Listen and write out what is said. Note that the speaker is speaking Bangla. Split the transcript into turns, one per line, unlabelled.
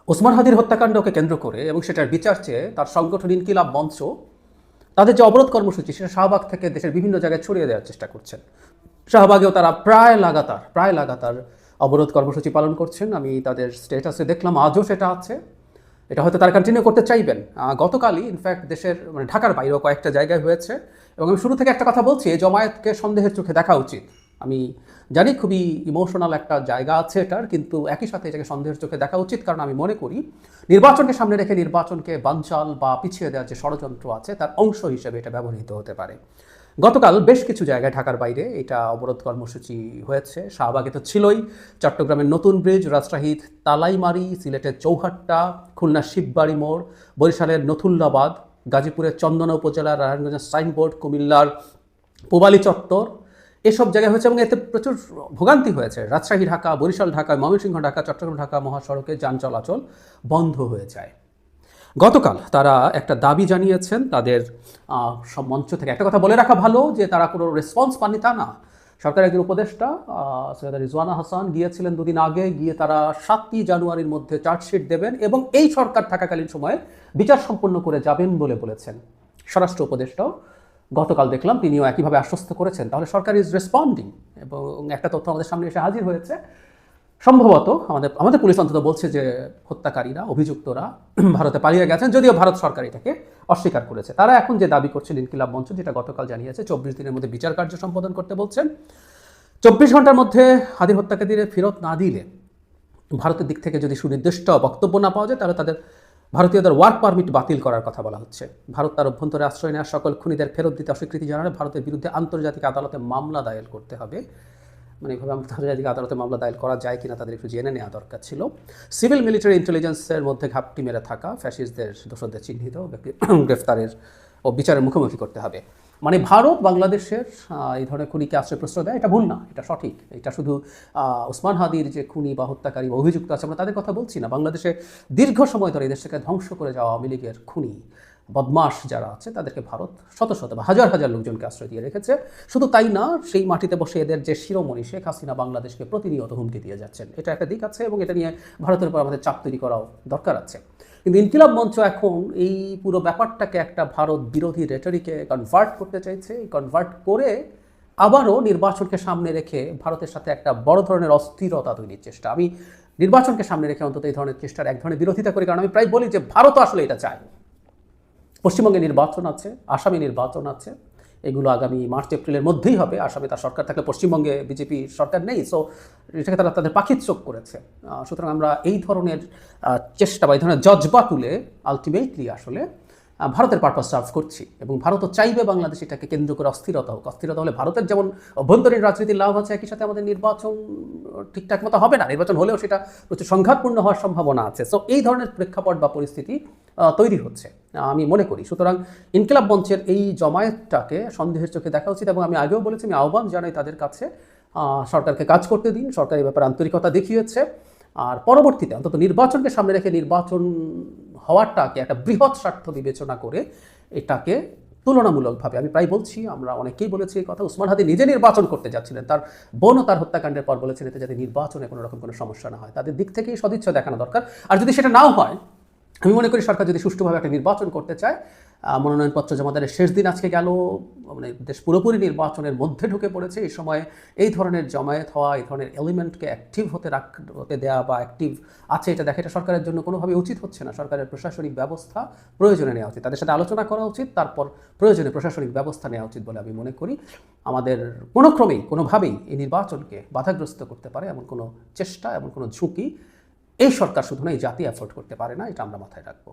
ওসমান হাদির হত্যাকাণ্ডকে কেন্দ্র করে এবং সেটার বিচার চেয়ে তার সংগঠন ইনকিলাব মঞ্চ তাদের যে অবরোধ কর্মসূচি সেটা শাহবাগ থেকে দেশের বিভিন্ন জায়গায় ছড়িয়ে দেওয়ার চেষ্টা করছেন। শাহবাগেও তারা প্রায় লাগাতার অবরোধ কর্মসূচি পালন করছেন। আমি তাদের স্ট্যাটাসে দেখলাম আজও সেটা আছে। এটা হয়তো তারা কন্টিনিউ করতে চাইবেন। গতকালই ইনফ্যাক্ট দেশের ঢাকার বাইরেও কয়েকটা জায়গায় হয়েছে এবং আমি শুরু থেকে একটা কথা বলছি, এই জমায়েতকে সন্দেহের চোখে দেখা উচিত। আমি জানি খুবই ইমোশনাল একটা জায়গা আছে এটার, কিন্তু একই সাথে এটাকে সন্দেহের চোখে দেখা উচিত, কারণ আমি মনে করি নির্বাচনকে সামনে রেখে নির্বাচনকে বানচাল বা পিছিয়ে দেওয়ার যে ষড়যন্ত্র আছে তার অংশ হিসেবে এটা ব্যবহৃত হতে পারে। গতকাল বেশ কিছু জায়গায় ঢাকার বাইরে এটা অবরোধ কর্মসূচি হয়েছে। শাহবাগে তো ছিলই, চট্টগ্রামের নতুন ব্রিজ, রাজশাহীর তালাইমারি, সিলেটের চৌহাট্টা, খুলনার শিববাড়ি মোড়, বরিশালের নথুল্লাবাদ, গাজীপুরের চন্দনা উপজেলার নারায়ণগঞ্জের সাইনবোর্ড, কুমিল্লার পূবালী চত্বর, এসব জায়গায় হয়েছে এবং এতে প্রচুর ভোগান্তি হয়েছে। রাজশাহী ঢাকা, বরিশাল ঢাকা, ময়মনসিংহ ঢাকা, চট্টগ্রাম ঢাকা মহাসড়কে যান চলাচল বন্ধ হয়ে যায়। গতকাল তারা একটা দাবি জানিয়েছেন তাদের সব মঞ্চ থেকে। একটা কথা বলে রাখা ভালো যে তারা কোনো রেসপন্স পাননি তা না। সরকারের একজন উপদেষ্টা সৈয়দা রিজওয়ানা হাসান গিয়েছিলেন দুদিন আগে, গিয়ে তারা 7ই জানুয়ারির মধ্যে চার্জশিট দেবেন এবং এই সরকার থাকাকালীন সময়ে বিচার সম্পন্ন করে যাবেন বলে বলেছেন। স্বরাষ্ট্র উপদেষ্টাও গতকাল দেখলাম তিনিও একইভাবে আশ্বস্ত করেছেন। তাহলে সরকার ইজ রেসপন্ডিং এবং একটা তথ্য আমাদের সামনে এসে হাজির হয়েছে। সম্ভবত আমাদের পুলিশ অন্তত বলছে যে হত্যাকারীরা, অভিযুক্তরা ভারতে পালিয়ে গেছেন, যদিও ভারত সরকার এটাকে অস্বীকার করেছে। তারা এখন যে দাবি করছেন ইনকিলাব মঞ্চ, যেটা গতকাল জানিয়েছে 24 দিনের মধ্যে বিচার কার্য সম্পাদন করতে বলছেন। 24 ঘন্টার মধ্যে হাদি হত্যাকারীদের ফেরত না দিলে, ভারতের দিক থেকে যদি সুনির্দিষ্ট বক্তব্য না পাওয়া যায়, তাহলে তাদের ভারতীয়দের ওয়ার্ক পারমিট বাতিল করার কথা বলা হচ্ছে। ভারত তার অভ্যন্তরে আশ্রয় নেওয়া সকল খুনিদের ফেরত দিতে অস্বীকৃতি জানালে ভারতের বিরুদ্ধে আন্তর্জাতিক আদালতে মামলা দায়ের করতে হবে। মানে এইভাবে আন্তর্জাতিক আদালতে মামলা দায়ের করা যায় কিনা তাদের একটু জেনে নেওয়া দরকার ছিল। সিভিল মিলিটারি ইন্টেলিজেন্সের মধ্যে ঘাপটি মেরে থাকা ফ্যাসিস্টদের, দোষরদের চিহ্নিত গ্রেফতারের ও বিচারের মুখোমুখি করতে হবে। মানে ভারত বাংলাদেশের এই ধরনের খুনিকে আশ্রয় প্রশ্রয় দেয়, এটা ভুল না, এটা সঠিক। এটা শুধু ওসমান হাদির যে খুনি বা হত্যাকারী বা অভিযুক্ত আছে আমরা তাদের কথা বলছি না। বাংলাদেশে দীর্ঘ সময় ধরে এই দেশটাকে ধ্বংস করে যাওয়া আওয়ামী লীগের খুনি বদমাশ যারা আছে তাদেরকে ভারত শত শত বা হাজার হাজার লোকজনকে আশ্রয় দিয়ে রেখেছে। শুধু তাই না, সেই মাটিতে বসে এদের যে শিরোমণি শেখ হাসিনা বাংলাদেশকে প্রতিনিয়ত হুমকি দিয়ে যাচ্ছেন। এটা একটা দিক আছে এবং এটা নিয়ে ভারতের উপর আমাদের চাপ তৈরি করাও দরকার আছে। কিন্তু ইনকিলাব মঞ্চ এখন এই পুরো ব্যাপারটাকে একটা ভারত বিরোধী রেটরিকে কনভার্ট করতে চাইছে। কনভার্ট করে আবারও নির্বাচনকে সামনে রেখে ভারতের সাথে একটা বড় ধরনের অস্থিরতা তৈরির চেষ্টা। আমি নির্বাচনকে সামনে রেখে অন্তত এই ধরনের চেষ্টার এক ধরনের বিরোধিতা করি, কারণ আমি প্রায় বলি যে ভারত আসলে এটা চায়। পশ্চিমবঙ্গে নির্বাচন আছে, আসামে নির্বাচন আছে, এগুলো আগামী মার্চ এপ্রিলের মধ্যেই হবে। আসামে তার সরকার থাকলে পশ্চিমবঙ্গে বিজেপি সরকার নেই, সো এটাকে তারা তাদের পাখির চোখ করেছে। সুতরাং আমরা এই ধরনের চেষ্টা বা এই ধরনের জজবা তুলে আলটিমেটলি আসলে ভারতের পারপাস সার্ভ করছি এবং ভারতও চাইবে বাংলাদেশ এটাকে কেন্দ্র করে অস্থিরতা হোক। অস্থিরতা হলে ভারতের যেমন অভ্যন্তরীণ রাজনীতির লাভ আছে, একই সাথে আমাদের নির্বাচন ঠিকঠাক মতো হবে না, নির্বাচন হলেও সেটা প্রচুর সংঘাতপূর্ণ হওয়ার সম্ভাবনা আছে। সো এই ধরনের প্রেক্ষাপট বা পরিস্থিতি তৈরি হচ্ছে আমি মনে করি। সুতরাং ইনকিলাব মঞ্চের এই জমায়েতটাকে সন্দেহের চোখে দেখা উচিত এবং আমি আগেও বলেছি, আমি আহ্বান জানাই তাদের কাছে, সরকারকে কাজ করতে দিন। সরকার এই ব্যাপারে আন্তরিকতা দেখিয়েছে, আর পরবর্তীতে অন্তত নির্বাচনকে সামনে রেখে নির্বাচন হওয়াটাকে একটা বৃহৎ স্বার্থ বিবেচনা করে এটাকে তুলনামূলকভাবে, আমি প্রায় বলছি, আমরা অনেকেই বলেছি এই কথা, ওসমান হাদি নিজে নির্বাচন করতে যাচ্ছিলেন, তার বোনও তার হত্যাকাণ্ডের পর বলেছেন এতে যাতে নির্বাচনে কোনো রকম কোনো সমস্যা না হয়। তাদের দিক থেকেই সদিচ্ছা দেখানো দরকার। আর যদি সেটা নাও হয়, আমি মনে করি সরকার যদি সুষ্ঠুভাবে একটা নির্বাচন করতে চায়, মনোনয়নপত্র জমাদানের শেষ দিন আজকে গেল, মানে দেশ পুরোপুরি নির্বাচনের মধ্যে ঢুকে পড়েছে। এই সময় এই ধরনের জমায়েত হওয়া, এই ধরনের এলিমেন্টকে অ্যাক্টিভ হতে দেওয়া বা অ্যাক্টিভ আছে এটা দেখা, এটা সরকারের জন্য কোনোভাবে উচিত হচ্ছে না। সরকারের প্রশাসনিক ব্যবস্থা প্রয়োজনে নেওয়া উচিত, তাদের সাথে আলোচনা করা উচিত, তারপর প্রয়োজনে প্রশাসনিক ব্যবস্থা নেওয়া উচিত বলে আমি মনে করি। আমাদের কোনো ক্রমেই কোনোভাবেই এই নির্বাচনকে বাধাগ্রস্ত করতে পারে এমন কোনো চেষ্টা, এমন কোনো ঝুঁকি এই সরকার শুধু না, এই জাতি অ্যাফোর্ড করতে পারে না, এটা আমরা মাথায় রাখবো।